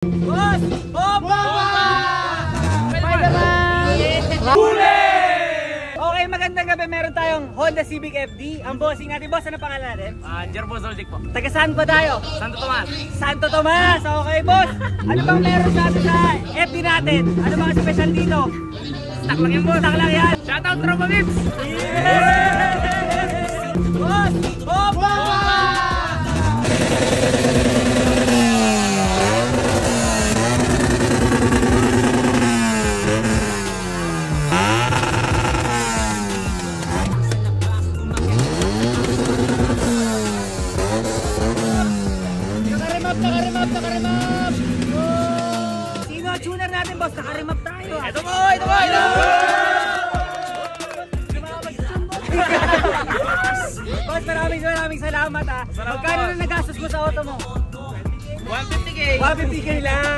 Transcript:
Boss! Bomba! Huli! Okay, magandang gabi. Meron tayong Honda Civic FD. Ang bossing natin. Boss, ano pangalan natin? Jerbo Zoldik po. Taga saan ba tayo? Santo Tomas. Santo Tomas! Okay, boss! Ano bang meron sa atin sa FD natin? Ano mga special dito? Stock lang yan, boss. Stock lang yan! Shoutout, Tropa Vips! Boss! Bomba! Nakarimap! Sino ang tuner natin, boss? Nakarimap tayo. Ito po! Boss, maraming salamat ha. Magkano na nagastos mo sa auto mo? 150k. 150k lang.